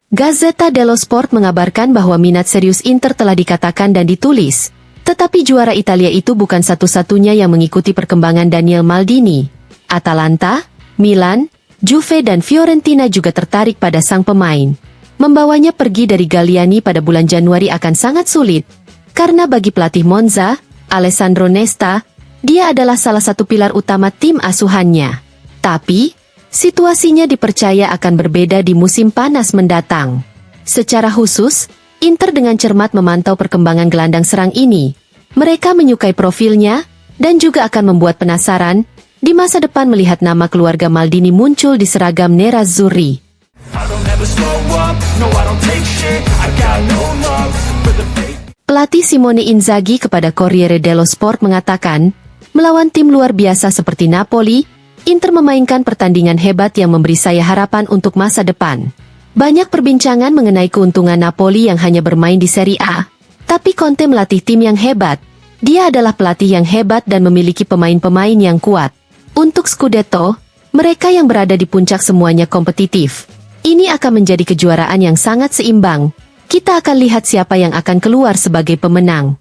Gazzetta dello Sport mengabarkan bahwa minat serius Inter telah dikatakan dan ditulis. Tetapi juara Italia itu bukan satu-satunya yang mengikuti perkembangan Daniel Maldini. Atalanta, Milan, Juve dan Fiorentina juga tertarik pada sang pemain. Membawanya pergi dari Galliani pada bulan Januari akan sangat sulit. Karena bagi pelatih Monza, Alessandro Nesta, dia adalah salah satu pilar utama tim asuhannya. Tapi, situasinya dipercaya akan berbeda di musim panas mendatang. Secara khusus, Inter dengan cermat memantau perkembangan gelandang serang ini. Mereka menyukai profilnya, dan juga akan membuat penasaran, di masa depan melihat nama keluarga Maldini muncul di seragam Nerazzurri. Pelatih Simone Inzaghi kepada Corriere dello Sport mengatakan, melawan tim luar biasa seperti Napoli, Inter memainkan pertandingan hebat yang memberi saya harapan untuk masa depan. Banyak perbincangan mengenai keuntungan Napoli yang hanya bermain di Serie A, tapi Conte melatih tim yang hebat. Dia adalah pelatih yang hebat dan memiliki pemain-pemain yang kuat. Untuk Scudetto, mereka yang berada di puncak semuanya kompetitif. Ini akan menjadi kejuaraan yang sangat seimbang. Kita akan lihat siapa yang akan keluar sebagai pemenang.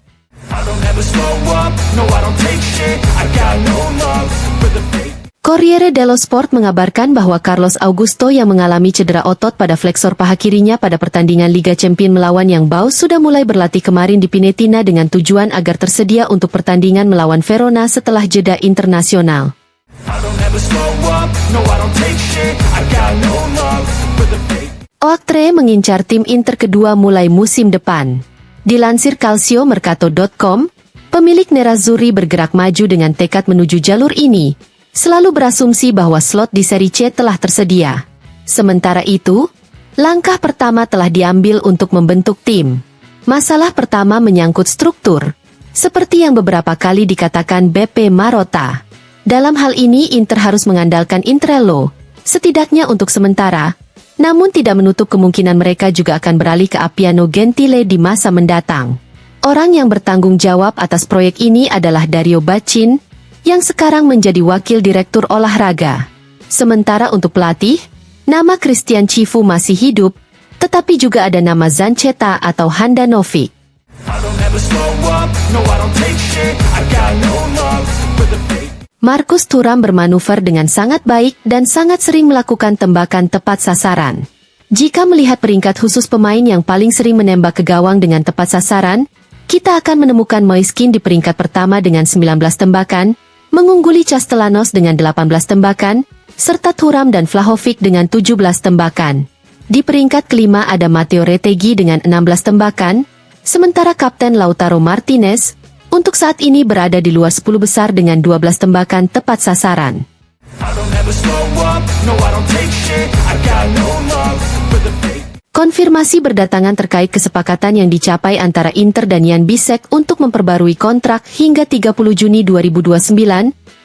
Corriere dello Sport mengabarkan bahwa Carlos Augusto yang mengalami cedera otot pada flexor paha kirinya pada pertandingan Liga Champions melawan Young Boys sudah mulai berlatih kemarin di Pinetina dengan tujuan agar tersedia untuk pertandingan melawan Verona setelah jeda internasional. Oaktre mengincar tim Inter kedua mulai musim depan. Dilansir calciomercato.com, pemilik Nerazzurri bergerak maju dengan tekad menuju jalur ini, selalu berasumsi bahwa slot di Serie C telah tersedia. Sementara itu, langkah pertama telah diambil untuk membentuk tim. Masalah pertama menyangkut struktur, seperti yang beberapa kali dikatakan BP Marotta. Dalam hal ini Inter harus mengandalkan Intrello, setidaknya untuk sementara, namun tidak menutup kemungkinan mereka juga akan beralih ke Appiano Gentile di masa mendatang. Orang yang bertanggung jawab atas proyek ini adalah Dario Bacin, yang sekarang menjadi wakil direktur olahraga. Sementara untuk pelatih, nama Christian Cifu masih hidup, tetapi juga ada nama Zanchetta atau Handanovic. Marcus Thuram bermanuver dengan sangat baik dan sangat sering melakukan tembakan tepat sasaran. Jika melihat peringkat khusus pemain yang paling sering menembak ke gawang dengan tepat sasaran, kita akan menemukan Moiskin di peringkat pertama dengan 19 tembakan, mengungguli Castellanos dengan 18 tembakan, serta Thuram dan Vlahovic dengan 17 tembakan. Di peringkat kelima ada Matteo Retegui dengan 16 tembakan, sementara Kapten Lautaro Martinez, untuk saat ini berada di luar 10 besar dengan 12 tembakan tepat sasaran. Konfirmasi berdatangan terkait kesepakatan yang dicapai antara Inter dan Jan Bisek untuk memperbarui kontrak hingga 30 Juni 2029,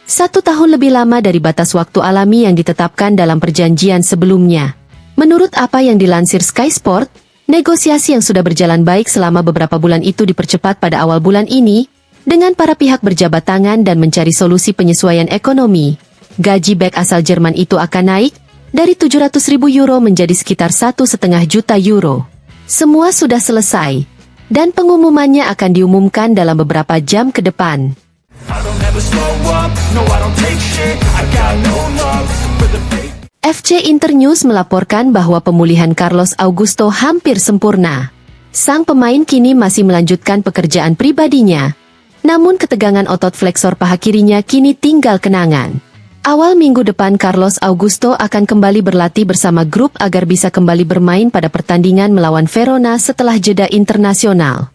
1 tahun lebih lama dari batas waktu alami yang ditetapkan dalam perjanjian sebelumnya. Menurut apa yang dilansir Sky Sport, negosiasi yang sudah berjalan baik selama beberapa bulan itu dipercepat pada awal bulan ini, dengan para pihak berjabat tangan dan mencari solusi penyesuaian ekonomi. Gaji bek asal Jerman itu akan naik dari 700.000 euro menjadi sekitar 1,5 juta euro. Semua sudah selesai, dan pengumumannya akan diumumkan dalam beberapa jam ke depan. FC Internews melaporkan bahwa pemulihan Carlos Augusto hampir sempurna. Sang pemain kini masih melanjutkan pekerjaan pribadinya, namun ketegangan otot flexor paha kirinya kini tinggal kenangan. Awal minggu depan Carlos Augusto akan kembali berlatih bersama grup agar bisa kembali bermain pada pertandingan melawan Verona setelah jeda internasional.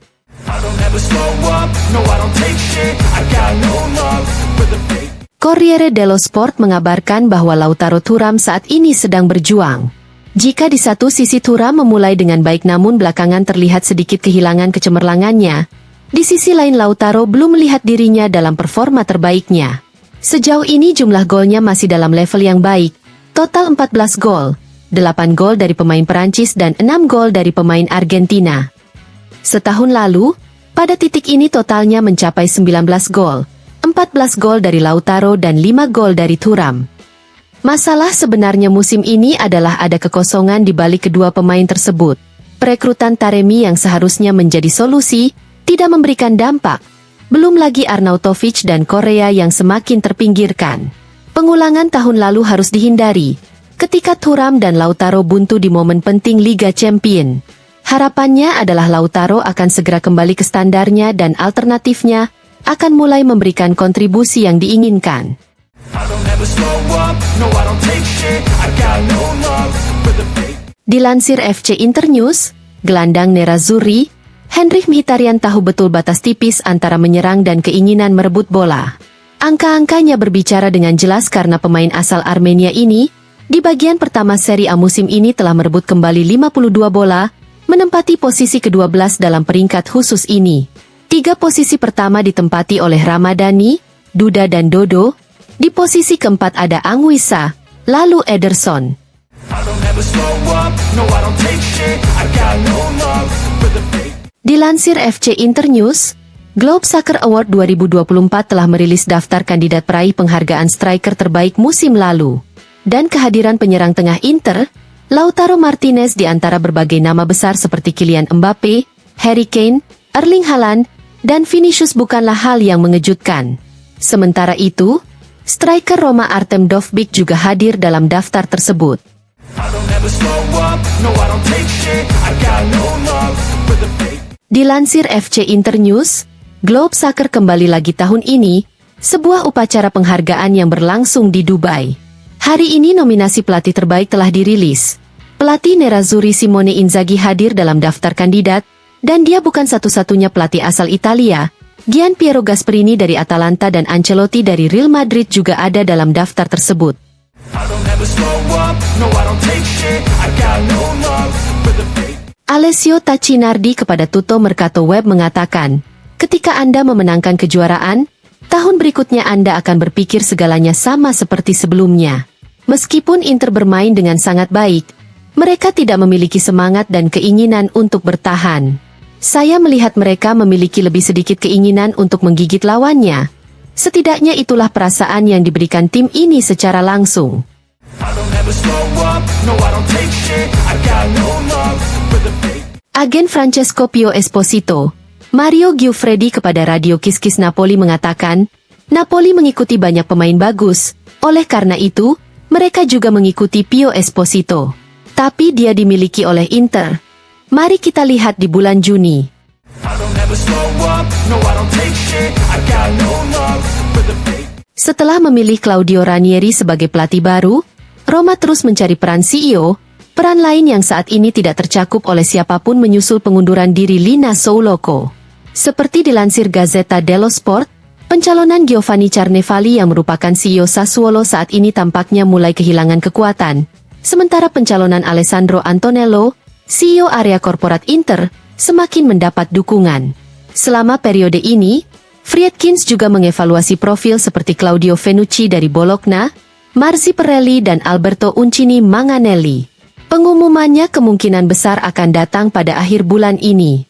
Corriere dello Sport mengabarkan bahwa Lautaro Thuram saat ini sedang berjuang. Jika di satu sisi Thuram memulai dengan baik namun belakangan terlihat sedikit kehilangan kecemerlangannya, di sisi lain Lautaro belum melihat dirinya dalam performa terbaiknya. Sejauh ini jumlah golnya masih dalam level yang baik, total 14 gol, 8 gol dari pemain Perancis dan 6 gol dari pemain Argentina. Setahun lalu, pada titik ini totalnya mencapai 19 gol, 14 gol dari Lautaro dan 5 gol dari Thuram. Masalah sebenarnya musim ini adalah ada kekosongan di balik kedua pemain tersebut. Perekrutan Taremi yang seharusnya menjadi solusi, tidak memberikan dampak. Belum lagi Arnautovic dan Korea yang semakin terpinggirkan. Pengulangan tahun lalu harus dihindari, ketika Thuram dan Lautaro buntu di momen penting Liga Champion. Harapannya adalah Lautaro akan segera kembali ke standarnya dan alternatifnya akan mulai memberikan kontribusi yang diinginkan. Dilansir FC Internews, gelandang Nerazzurri, Henrikh Mkhitaryan tahu betul batas tipis antara menyerang dan keinginan merebut bola. Angka-angkanya berbicara dengan jelas karena pemain asal Armenia ini, di bagian pertama Serie A musim ini telah merebut kembali 52 bola, menempati posisi ke-12 dalam peringkat khusus ini. 3 posisi pertama ditempati oleh Ramadhani, Duda dan Dodo. Di posisi keempat ada Anguissa, lalu Ederson. Dilansir FC Internews, Globe Soccer Award 2024 telah merilis daftar kandidat peraih penghargaan striker terbaik musim lalu. Dan kehadiran penyerang tengah Inter, Lautaro Martinez di antara berbagai nama besar seperti Kylian Mbappe, Harry Kane, Erling Haaland, dan Vinicius bukanlah hal yang mengejutkan. Sementara itu, striker Roma Artem Dovbyk juga hadir dalam daftar tersebut. Dilansir FC Internews, Globe Soccer kembali lagi tahun ini, sebuah upacara penghargaan yang berlangsung di Dubai. Hari ini nominasi pelatih terbaik telah dirilis. Pelatih Nerazzurri Simone Inzaghi hadir dalam daftar kandidat, dan dia bukan satu-satunya pelatih asal Italia. Gian Piero Gasperini dari Atalanta dan Ancelotti dari Real Madrid juga ada dalam daftar tersebut. Alessio Tacinardi kepada Tutto Mercato Web mengatakan, ketika Anda memenangkan kejuaraan, tahun berikutnya Anda akan berpikir segalanya sama seperti sebelumnya. Meskipun Inter bermain dengan sangat baik, mereka tidak memiliki semangat dan keinginan untuk bertahan. Saya melihat mereka memiliki lebih sedikit keinginan untuk menggigit lawannya. Setidaknya itulah perasaan yang diberikan tim ini secara langsung. Agen Francesco Pio Esposito, Mario Giuffredi kepada Radio Kiskis Napoli mengatakan, Napoli mengikuti banyak pemain bagus, oleh karena itu, mereka juga mengikuti Pio Esposito. Tapi dia dimiliki oleh Inter. Mari kita lihat di bulan Juni. Setelah memilih Claudio Ranieri sebagai pelatih baru, Roma terus mencari peran CEO, peran lain yang saat ini tidak tercakup oleh siapapun menyusul pengunduran diri Lina Souloko. Seperti dilansir Gazzetta dello Sport, pencalonan Giovanni Carnevali yang merupakan CEO Sassuolo saat ini tampaknya mulai kehilangan kekuatan, sementara pencalonan Alessandro Antonello, CEO area korporat Inter, semakin mendapat dukungan. Selama periode ini, Friedkins juga mengevaluasi profil seperti Claudio Fenucci dari Bologna, Marzi Pirelli dan Alberto Uncini Manganelli. Pengumumannya kemungkinan besar akan datang pada akhir bulan ini.